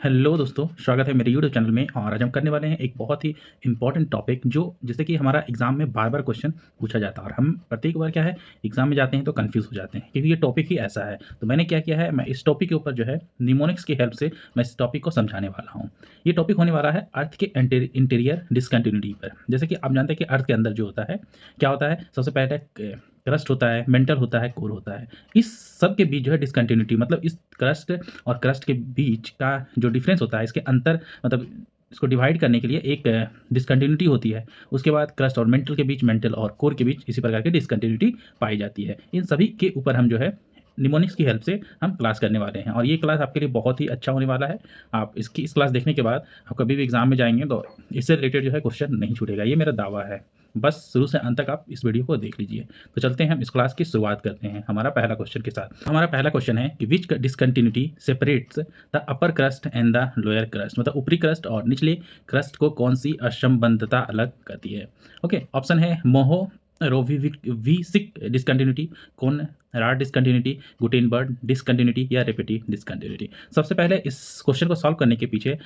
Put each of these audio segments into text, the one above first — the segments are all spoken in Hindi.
हेलो दोस्तों, स्वागत है मेरे यूट्यूब चैनल में। और आज हम करने वाले हैं एक बहुत ही इंपॉर्टेंट टॉपिक जो जैसे कि हमारा एग्जाम में बार बार क्वेश्चन पूछा जाता है और हम प्रत्येक बार क्या है एग्जाम में जाते हैं तो कंफ्यूज हो जाते हैं क्योंकि ये टॉपिक ही ऐसा है। तो मैंने क्या किया है, मैं इस टॉपिक के ऊपर जो है निमोनिक्स की हेल्प से मैं इस टॉपिक को समझाने वाला हूँ। ये टॉपिक होने वाला है अर्थ के इंटीरियर डिसकंटिन्यूटी पर। जैसे कि आप जानते हैं कि अर्थ के अंदर जो होता है क्या होता है, सबसे पहले क्रस्ट होता है, मेंटल होता है, कोर होता है। इस सब के बीच जो है डिसकंटिन्यूटी, मतलब इस क्रस्ट और क्रस्ट के बीच का जो डिफरेंस होता है, इसके अंतर मतलब इसको डिवाइड करने के लिए एक डिसकंटिन्यूटी होती है। उसके बाद क्रस्ट और मेंटल के बीच, मेंटल और कोर के बीच इसी प्रकार की डिसकंटिन्यूटी पाई जाती है। इन सभी के ऊपर हम जो है निमोनिक्स की हेल्प से हम क्लास करने वाले हैं और ये क्लास आपके लिए बहुत ही अच्छा होने वाला है। आप इस क्लास देखने के बाद आप कभी भी एग्जाम में जाएंगे तो इससे रिलेटेड जो है क्वेश्चन नहीं छूटेगा, ये मेरा दावा है। बस शुरू से अंत तक आप इस वीडियो को देख लीजिए। तो चलते हैं, हम इस क्लास की शुरुआत करते हैं हमारा पहला क्वेश्चन के साथ। हमारा पहला क्वेश्चन है कि which discontinuity separates the upper crust and the lower crust, मतलब ऊपरी क्रस्ट और निचले क्रस्ट को कौन सी असंबद्धता अलग करती है। ओके, ऑप्शन है मोहो रोविसिक डिसकंटिन्यूटी, कौन राड डिसकंटिन्यूटी, गुटेनबर्ग डिसकंटिन्यूटी या रेपेटी डिसकंटिन्यूटी। सबसे पहले इस क्वेश्चन को सॉल्व करने के पीछे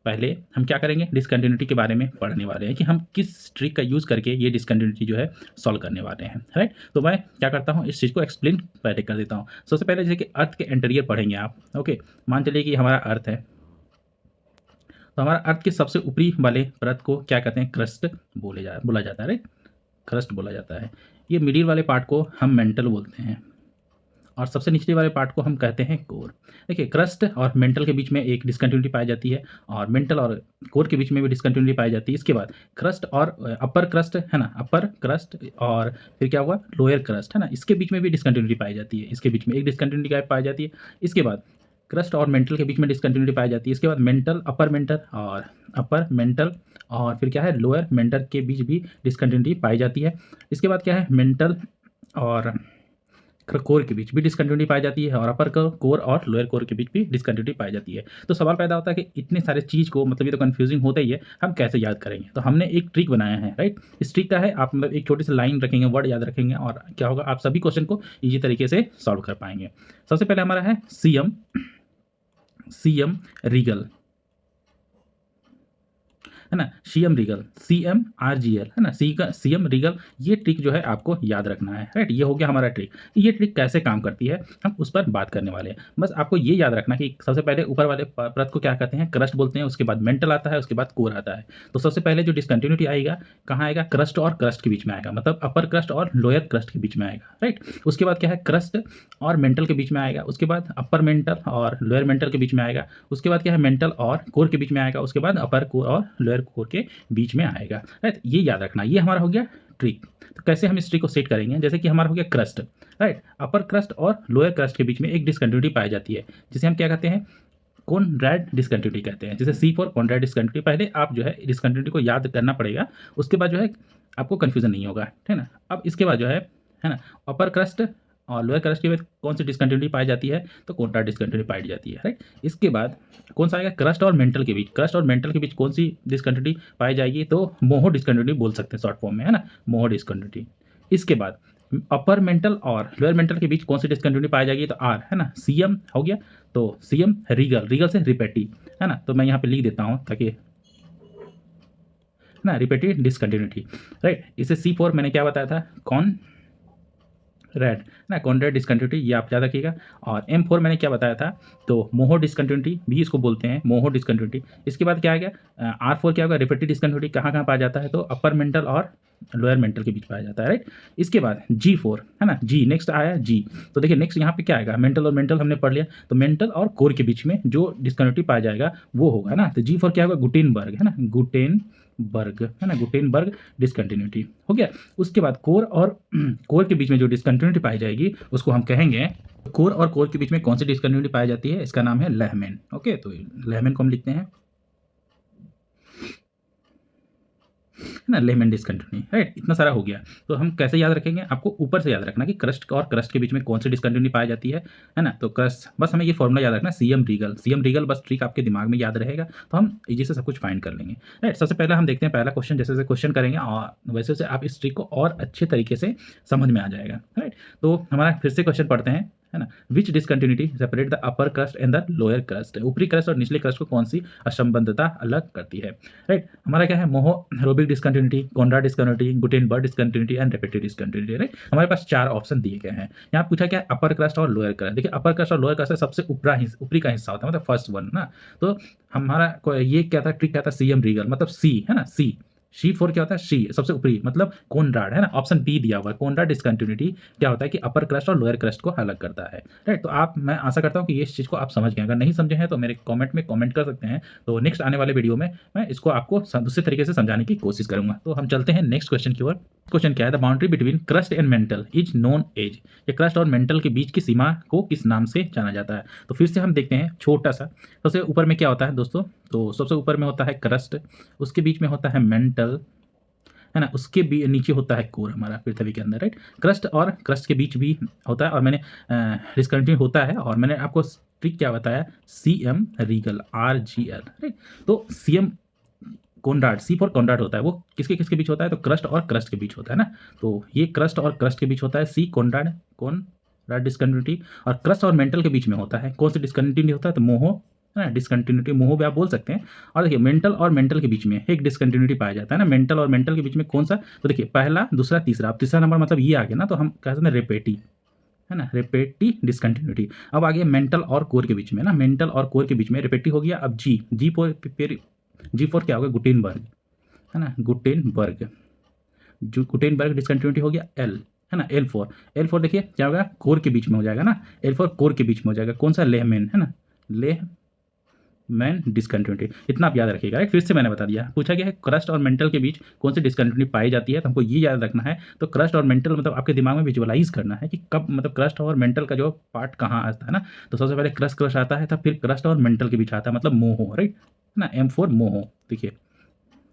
पहले हम क्या करेंगे, डिसकंटिन्यूटी के बारे में पढ़ने वाले हैं कि हम किस ट्रिक का यूज़ करके ये डिसकंटिन्यूटी जो है सॉल्व करने वाले हैं, राइट। तो मैं क्या करता हूँ, इस चीज़ को एक्सप्लेन पहले कर देता हूँ। सबसे पहले जैसे कि अर्थ के इंटीरियर पढ़ेंगे आप। ओके, मान चलिए कि हमारा अर्थ है, तो हमारा अर्थ के सबसे ऊपरी वाले परत को क्या कहते हैं, क्रस्ट बोला जाता है, राइट। क्रस्ट बोला जाता है। ये मिडिल वाले पार्ट को हम मेंटल बोलते हैं और सबसे निचले वाले पार्ट को हम कहते हैं कोर। देखिए, क्रस्ट और मेंटल के बीच में एक डिसकंटिन्यूटी पाई जाती है और मेंटल और कोर के बीच में भी डिसकंटिन्यूटी पाई जाती है। इसके बाद क्रस्ट और अपर क्रस्ट है ना, अपर क्रस्ट और फिर क्या हुआ, लोअर क्रस्ट है ना, इसके बीच में भी डिसकंटिन्यूटी पाई जाती है। इसके बीच में एक डिसकंटिन्यूटी गैप पाई जाती है। इसके बाद क्रस्ट और मेंटल के बीच में डिसकंटिन्यूटी पाई जाती है। इसके बाद मेंटल, अपर मेंटल और फिर क्या है, लोअर मेंटल के बीच भी डिसकंटिन्यूटी पाई जाती है। इसके बाद क्या है, मेंटल और कोर के बीच भी डिसकंटिन्यूटी पाई जाती है और अपर कोर और लोअर कोर के बीच भी डिसकंटिन्यूटी पाई जाती है। तो सवाल पैदा होता है कि इतने सारे चीज़ को, मतलब ये तो कन्फ्यूजिंग होता ही है, हम कैसे याद करेंगे। तो हमने एक ट्रिक बनाया है, राइट। इस ट्रिक का है, आप मतलब एक छोटी सी लाइन रखेंगे, वर्ड याद रखेंगे और क्या होगा, आप सभी क्वेश्चन को ईजी तरीके से सॉल्व कर पाएंगे। सबसे पहले हमारा है सीएम रीगल, है ना, सीएम रीगल, CMRGL, है ना, सीएम रीगल। ये ट्रिक जो है आपको याद रखना है, राइट। ये हो गया हमारा ट्रिक। ये ट्रिक कैसे काम करती है हम उस पर बात करने वाले हैं। बस आपको ये याद रखना कि सबसे पहले ऊपर वाले परत को क्या कहते हैं, क्रस्ट बोलते हैं। उसके बाद मेंटल आता है, उसके बाद कोर आता है। तो सबसे पहले जो डिसकंटिन्यूटी आएगा कहाँ आएगा, क्रस्ट और क्रस्ट के बीच में आएगा, मतलब अपर क्रस्ट और लोअर क्रस्ट के बीच में आएगा, राइट। उसके बाद क्या है, क्रस्ट और मेंटल के बीच में आएगा। उसके बाद अपर मेंटल और लोअर मेंटल के बीच में आएगा। उसके बाद क्या है, मेंटल और कोर के बीच में आएगा। उसके बाद अपर कोर और लोअर कोर के बीच में आएगा, राइट। ये याद रखना, ये हमारा हो गया ट्रिक। तो कैसे हम इस ट्रिक को सेट करेंगे, जैसे कि हमारा हो गया क्रस्ट, राइट। अपर क्रस्ट और लोअर क्रस्ट के बीच में एक डिसकंटिन्यूटी पाई जाती है जिसे हम क्या कहते हैं, कॉनरैड डिसकंटिन्यूटी कहते हैं, जैसे C फॉर कॉनरैड डिसकंटिन्यूटी। पहले आप जो है डिसकंटिन्यूटी को याद करना पड़ेगा, उसके बाद जो है आपको कन्फ्यूजन नहीं होगा, ठीक है ना। अब इसके बाद जो है ना, अपर क्रस्ट और लोअर क्रस्ट के बीच कौन सी डिसकंटिन्यूटी पाई जाती है, तो कॉन्ट्रा डिसकंटिन्यूटी पाई जाती है, राइट। इसके बाद कौन सा आएगा, क्रस्ट और मेंटल के बीच। क्रस्ट और मेंटल के बीच कौन सी डिसकंटिन्यूटी पाई जाएगी, तो मोहो डिसकंटिन्यूटी बोल सकते हैं शॉर्ट फॉर्म में, है ना, मोहो डिसकंटिन्यूटी। इसके बाद अपर मेंटल और लोअर मेंटल के बीच कौन सी डिसकंटिन्यूटी पाई जाएगी, तो आर, है ना, सीएम हो गया। तो सीएम रीगल, रीगल से रिपेटी, है ना। तो मैं यहाँ पे लिख देता हूँ ताकि ना, रिपेटेड डिसकंटिन्यूटी, राइट। इसे C4 मैंने क्या बताया था, कौन रेड ना, कॉन्ट्रैक्ट डिसकंटिन्यूटी, ये आप याद रखिएगा। और M4 मैंने क्या बताया था, तो मोहो डिसकंटिन्यूटी भी इसको बोलते हैं, मोहो डिसकंटिन्यूटी। इसके बाद क्या आ गया, R4 क्या होगा, रिपीटेड डिसकंटिन्यूटी। कहाँ कहाँ पाया जाता है, तो अपर मेंटल और लोअर मेंटल के बीच पाया जाता है, राइट। इसके बाद G4, है ना, जी नेक्स्ट आया जी। तो देखिए नेक्स्ट यहाँ पे क्या आएगा, मेंटल और मेंटल हमने पढ़ लिया, तो मेंटल और कोर के बीच में जो डिसकंटिन्यूटी पाया जाएगा वो होगा ना, तो G4 क्या होगा, गुटेनबर्ग, है ना, गुटेनबर्ग, है ना, गुटेनबर्ग डिसकंटिन्यूटी हो गया। उसके बाद कोर और कोर के बीच में जो डिसकंटिन्यूटी पाई जाएगी उसको हम कहेंगे, कोर और कोर के बीच में कौन सी डिसकंटिन्यूटी पाई जाती है, इसका नाम है लेहमैन। ओके, तो लेहमैन को हम लिखते हैं, है ना, लेमन डिसकंटिन्यूटी, राइट। इतना सारा हो गया। तो हम कैसे याद रखेंगे, आपको ऊपर से याद रखना कि क्रस्ट और क्रस्ट के बीच में कौन सी डिसकंटिन्यूटी पाई जाती है ना। तो क्रस्ट, बस हमें ये फॉर्मूला याद रखना, सीएम रीगल, बस ट्रिक आपके दिमाग में याद रहेगा तो हम इजी से सब कुछ फाइंड कर लेंगे, राइट। सबसे पहले हम देखते हैं पहला क्वेश्चन, जैसे जैसे क्वेश्चन करेंगे और वैसे वैसे आप इस ट्रिक को और अच्छे तरीके से समझ में आ जाएगा, राइट। तो हमारा फिर से क्वेश्चन पढ़ते हैं, है ना? Which discontinuity separate the upper crust and the lower crust, ऊपरी क्रस्ट और निचले क्रस्ट को कौन सी असंबद्धता अलग करती है, राइट? हमारा क्या है, Mohorovicic discontinuity, Conrad discontinuity, Gutenberg discontinuity and repeated discontinuity, right? हमारे पास 4 ऑप्शन दिए गए हैं। यहाँ पूछा क्या है, अपर क्रस्ट और लोअर क्रस्ट। देखिए अपर क्रस्ट और लोअर क्रस्ट सबसे ऊपरी का हिस्सा होता है, मतलब फर्स्ट वन ना। तो हमारा ये क्या था, ट्रिक क्या था, सीएम रीगल, मतलब सी है ना, C4 क्या होता है, सी सबसे ऊपरी मतलब कोनराड, है ना? ऑप्शन डी दिया हुआ है, कोनराड डिसकंटिन्यूटी क्या होता है कि अपर क्रस्ट और लोअर क्रस्ट को अलग करता है, राइट? तो मैं आशा करता हूँ कि ये इस चीज़ को आप समझ गए। अगर नहीं समझे हैं तो मेरे कमेंट में कमेंट कर सकते हैं, तो नेक्स्ट आने वाले वीडियो में मैं इसको आपको दूसरे तरीके से समझाने की कोशिश करूंगा। तो हम चलते हैं नेक्स्ट क्वेश्चन की ओर। क्वेश्चन क्या है, the boundary between crust and mantle is known as, ये क्रस्ट और मेंटल के बीच की सीमा को किस नाम से जाना जाता है? तो फिर से हम देखते हैं छोटा सा। सबसे ऊपर में क्या होता है दोस्तों, तो सबसे ऊपर में होता है क्रस्ट, उसके बीच में होता है मेंटल, है ना? उसके भी नीचे होता है कोर हमारा पृथ्वी के अंदर, राइट? क्रस्ट और क्रस्ट के बीच भी होता है, और मैंने डिस्कंटिन्यू होता है, और मैंने आपको ट्रिक क्या बताया, सीएम रीगल, RGL, राइट? तो सीएम कोनराड, C4 कोनराड होता है, वो किसके किसके बीच होता है, तो क्रस्ट और क्रस्ट के बीच होता है ना। तो ये क्रस्ट और क्रस्ट के बीच होता है, सी कोनराड डिसकंटिन्यूटी, और क्रस्ट और मेंटल के बीच में होता है, कौन सी डिसकंटिन्यूटी होता है, तो मोहो, है ना? डिसकंटिन्यूटी मोहो भी आप बोल सकते हैं। और देखिए मेंटल और मेंटल के बीच में एक डिसकंटिन्यूटी पाया जाता है ना, मेंटल और मेंटल के बीच में कौन सा, तो देखिए पहला, दूसरा, तीसरा, अब तीसरा नंबर मतलब ये आ गया ना, तो हम कह सकते हैं रेपेटी, है ना? रेपेटी डिसकंटिन्यूटी। अब आ गया मेंटल और कोर के बीच में ना, मेंटल और कोर के बीच में रेपेटी हो गया। अब G4 क्या होगा, गुटेनबर्ग, है ना? गुटेनबर्ग डिसकंटिन्यूटी हो गया। एल, है ना? L4 देखिए क्या होगा, कोर के बीच में हो जाएगा ना, L4 कोर के बीच में हो जाएगा, कौन सा, लेहमैन, है ना? Lehman discontinuity. इतना आप याद रखिएगा, राइट? फिर से मैंने बता दिया, पूछा गया है क्रस्ट और मेंटल के बीच कौन सी डिसकंटिन्यूटी पाई जाती है, तो हमको ये याद रखना है। तो क्रस्ट और मेंटल मतलब आपके दिमाग में विजुअलाइज करना है कि कब, मतलब क्रस्ट और मेंटल का जो पार्ट कहाँ आता है ना। तो सबसे पहले क्रस्ट आता है, तब फिर क्रस्ट और मेंटल के बीच आता है, मतलब मोहो, राइट? है ना? M4 मोहो, देखिए,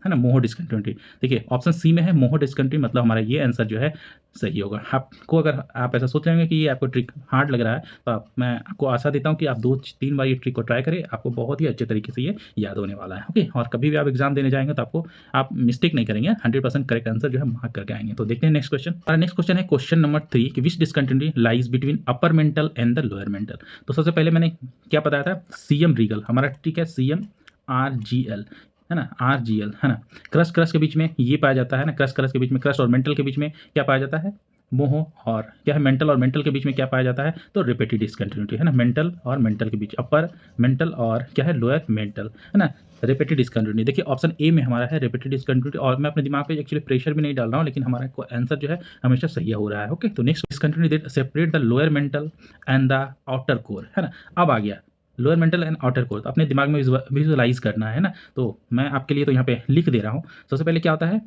है ना? मोहो डिसकंटिन्यूटी। देखिए ऑप्शन सी में है मोहो डिसकंटिन्यूटी, मतलब हमारा ये आंसर जो है सही होगा। आपको अगर आप ऐसा सोच रहे हैं कि ये आपको ट्रिक हार्ड लग रहा है, तो मैं आपको आशा देता हूँ कि आप 2-3 बार ये ट्रिक को ट्राई करें, आपको बहुत ही अच्छे तरीके से ये याद होने वाला है, ओके? और कभी भी आप एग्जाम देने जाएंगे तो आप मिस्टेक नहीं करेंगे, 100% करेक्ट आंसर जो है मार्क करके आएंगे। तो देखते हैं नेक्स्ट क्वेश्चन। और नेक्स्ट क्वेश्चन है क्वेश्चन नंबर 3 कि which discontinuity lies between upper mantle and the lower mantle. तो सबसे पहले मैंने क्या बताया था, सीएम रीगल, हमारा ट्रिक है सीएम RGL, है ना? RGL, है ना? क्रस्ट के बीच में ये पाया जाता है ना, क्रस्ट के बीच में, क्रस्ट और मेंटल के बीच में क्या पाया जाता है, मोहो, और क्या है, मेंटल और मेंटल के बीच में क्या पाया जाता है, तो रिपीटेड डिसकंटिन्यूटी, है ना? मेंटल और मेंटल के बीच, अपर मेंटल और क्या है, लोअर मेंटल, है ना? Repeated discontinuity. देखिए ऑप्शन ए में हमारा है रिपीटेड डिसकंटिन्यूटी, और मैं अपने दिमाग पे एक्चुअली प्रेशर भी नहीं डाल रहा हूँ, लेकिन हमारा आंसर जो है हमेशा सही हो रहा है, ओके? तो next discontinuity that separate the lower mental and the outer core, है ना? अब आ गया lower mental and outer core, तो अपने दिमाग में विजुअलाइज करना है ना। तो मैं आपके लिए तो यहाँ पे लिख दे रहा हूँ। सबसे पहले क्या होता है,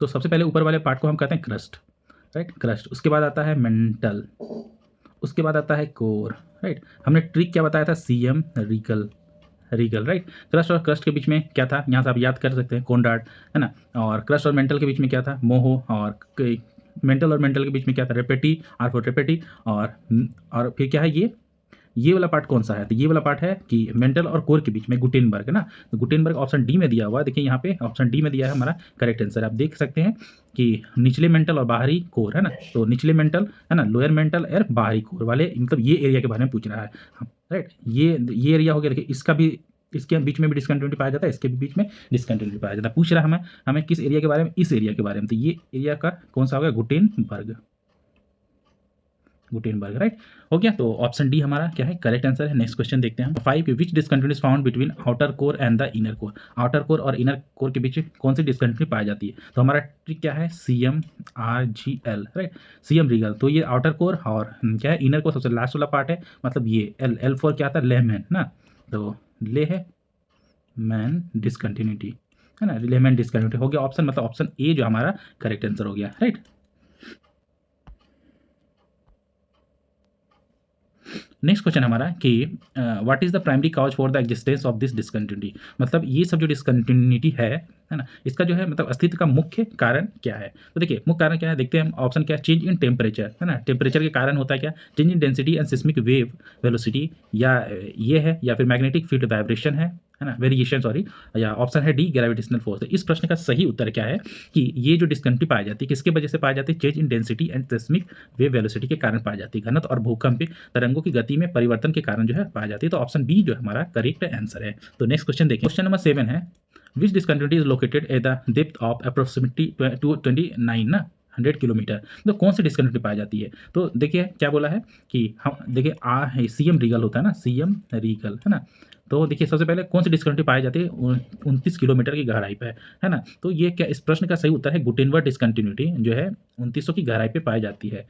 तो सबसे पहले ऊपर वाले पार्ट को हम कहते हैं क्रस्ट, राइट? क्रस्ट, उसके बाद आता है मेंटल, उसके बाद आता है कोर, राइट? हमने ट्रिक क्या बताया था, सीएम रीगल, राइट? क्रस्ट और क्रस्ट के बीच में क्या था, यहाँ से आप याद कर सकते हैं, कोनराड, है ना? और क्रस्ट और मेंटल के बीच में क्या था, मोहो, और मेंटल और मेंटल के बीच में क्या था, रेपेटी, R4 रेपेटी, और फिर क्या है, ये वाला पार्ट कौन सा है, तो ये वाला पार्ट है कि मेंटल और कोर के बीच में गुटेनबर्ग, है ना? तो गुटेनबर्ग ऑप्शन डी में दिया हुआ है, देखिए यहाँ पे ऑप्शन डी में दिया है हमारा करेक्ट आंसर। आप देख सकते हैं कि निचले मेंटल और बाहरी कोर, है ना? तो निचले मेंटल, है ना, लोअर मेंटल और बाहरी कोर वाले, मतलब ये एरिया के बारे में पूछ रहा है, राइट? ये एरिया हो गया। देखिए इसके बीच में भी डिसकंटिन्यूटी पाया जाता है, इसके भी बीच में डिसकंटिन्यूटी पाया जाता है। पूछ रहा है हमें किस एरिया के बारे में, इस एरिया के बारे में, तो ये एरिया का कौन सा हो गया, गुटेनबर्ग, राइट? हो गया। तो ऑप्शन डी हमारा क्या है, करेक्ट आंसर है। नेक्स्ट क्वेश्चन देखते हैं हम। 5 which discontinuity found between outer core and the inner core, outer core और इनर कोर के बीच कौन सी डिसकंटिन्यूटी पाई जाती है, तो हमारा ट्रिक क्या है, CM RGL, right? CM Regal. तो ये आउटर कोर और क्या है, इनर कोर सबसे लास्ट वाला पार्ट है, मतलब ये L4 क्या आता है, लेहमैन ना, तो लेहमैन डिसकंटिन्यूटी, है ना? लेहमैन डिसकंटिन्यूटी हो गया ऑप्शन, मतलब ऑप्शन ए जो हमारा करेक्ट आंसर हो गया, राइट? नेक्स्ट क्वेश्चन हमारा कि what is the primary cause for the existence of this discontinuity, मतलब ये सब जो डिसकंटिन्यूटी है ना, इसका जो है मतलब अस्तित्व का मुख्य कारण क्या है। तो देखिए मुख्य कारण क्या है, देखते हैं हम। ऑप्शन क्या है, चेंज इन टेम्परेचर, है ना? टेम्परेचर के कारण होता है क्या, change in density and seismic wave velocity, या ये है, या फिर मैग्नेटिक फील्ड वाइब्रेशन है, है ना, वेरिएशन सॉरी, या ऑप्शन है डी ग्रेविटेशनल फोर्स। इस प्रश्न का सही उत्तर क्या है कि ये जो डिस्कंटिन्यूटी पाई जाती है किसके वजह से पाई जाती है, change in density and seismic wave velocity के कारण पाई जाती है, घनत्व और भूकंपीय तरंगों की गति में परिवर्तन के कारण जो है पाई जाती है। तो ऑप्शन बी जो हमारा करेक्ट आंसर है। तो नेक्स्ट क्वेश्चन देखिए, क्वेश्चन नंबर 7 है, which discontinuity is located at the depth of approximately 29 ना 100 किलोमीटर। तो कौन सी डिस्कंटिन्यूटी पाई जाती है, तो देखिए क्या बोला है कि हम देखिए सीएम रीगल होता है ना, सीएम रीगल है ना। तो देखिए सबसे पहले कौन सी डिस्कंटिन्यूटी पाई जाती है 29 किलोमीटर की गहराई पे, है ना। तो ये क्या, इस प्रश्न का सही उत्तर है गुटेनबर्ग डिस्कंटिन्यूटी जो है 2900 की गहराई पे पाई जाती है।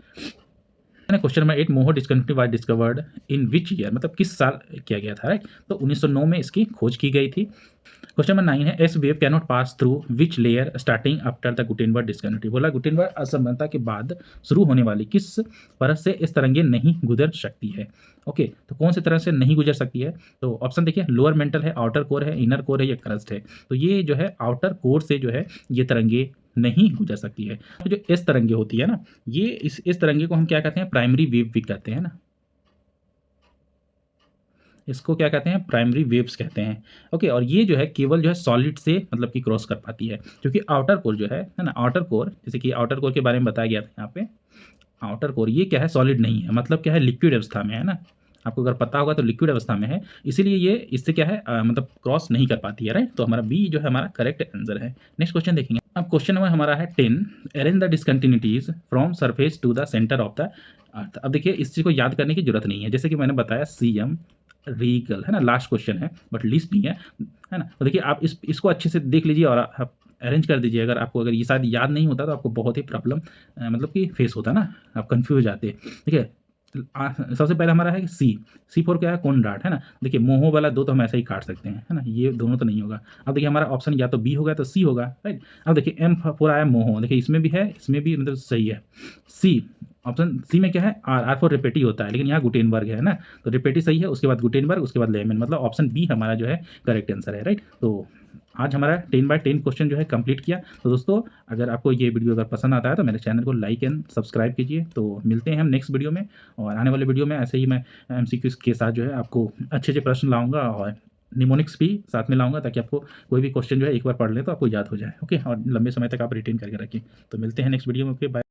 Question number 8, Moho discontinuity was discovered in which year, मतलब किस साल किया गया था, राइट। तो 1909 में इसकी खोज की गई थी। क्वेश्चन नंबर 9 है, S wave cannot pass through which layer starting after the Gutenberg discontinuity. बोला गुटेनबर्ग असमानता के बाद शुरू होने वाली किस परत से इस तरंगे नहीं गुजर सकती है। ओके, तो कौन सी तरह से नहीं गुजर सकती है, तो ऑप्शन देखिए, लोअर मेंटल है, आउटर कोर है, इनर कोर है, या क्रस्ट है। तो ये जो है आउटर कोर से जो है ये तरंगे नहीं गुजर सकती है। तो जो इस तरंगे होती है ना, ये इस तरंगे को हम क्या कहते हैं, प्राइमरी वेव भी कहते हैं ना, इसको क्या कहते हैं, प्राइमरी वेव्स कहते हैं। ओके, और ये जो है केवल जो है सॉलिड से मतलब कि क्रॉस कर पाती है, क्योंकि आउटर कोर जो है ना, आउटर कोर, जैसे कि आउटर कोर के बारे में बताया गया था यहाँ पे, आउटर कोर ये क्या है, सॉलिड नहीं है, मतलब क्या है, लिक्विड अवस्था में है ना। आपको अगर पता होगा तो लिक्विड अवस्था में है, इसीलिए ये इससे क्या है मतलब क्रॉस नहीं कर पाती है, राइट। तो हमारा बी जो है हमारा करेक्ट आंसर है। नेक्स्ट क्वेश्चन देखेंगे। अब क्वेश्चन नंबर हमारा है 10, arrange the discontinuities from surface to the centre of the earth. अब देखिए इस चीज़ को याद करने की जरूरत नहीं है, जैसे कि मैंने बताया सीएम रीगल है ना, लास्ट क्वेश्चन है बट लिस्ट नहीं है ना। तो देखिए आप इसको अच्छे से देख लीजिए और आप अरेंज कर दीजिए। अगर ये शायद याद नहीं होता तो आपको बहुत ही प्रॉब्लम मतलब कि फेस होता ना, आप कंफ्यूज हो जाते। ठीक है, सबसे पहले हमारा है सी फोर क्या है, कोनराड है ना। देखिए मोहो वाला दो तो हम ऐसे ही काट सकते हैं, है ना, ये दोनों तो नहीं होगा। अब देखिए हमारा ऑप्शन या तो बी होगा तो सी होगा, राइट। अब देखिए M4 आया मोहो, देखिए इसमें भी है, इसमें भी मतलब सही है। सी, ऑप्शन सी में क्या है, आर फॉर रिपेटी होता है, लेकिन यहाँ गुटेनबर्ग है ना, तो रिपेटी सही है, उसके बाद गुटेनबर्ग, उसके बाद लेमन, मतलब ऑप्शन बी हमारा जो है करेक्ट आंसर है, राइट। तो आज हमारा 10 बाय 10 क्वेश्चन जो है कंप्लीट किया। तो दोस्तों अगर आपको ये वीडियो अगर पसंद आता है तो मेरे चैनल को लाइक एंड सब्सक्राइब कीजिए। तो मिलते हैं हम नेक्स्ट वीडियो में, और आने वाले वीडियो में ऐसे ही मैं MCQs के साथ जो है आपको अच्छे अच्छे प्रश्न लाऊंगा, और निमोनिक्स भी साथ में लाऊंगा, ताकि आपको कोई भी क्वेश्चन जो है एक बार पढ़ लें तो आपको याद हो जाए। ओके, और लंबे समय तक आप रिटेन करके रखें। तो मिलते हैं नेक्स्ट वीडियो में। Okay, bye.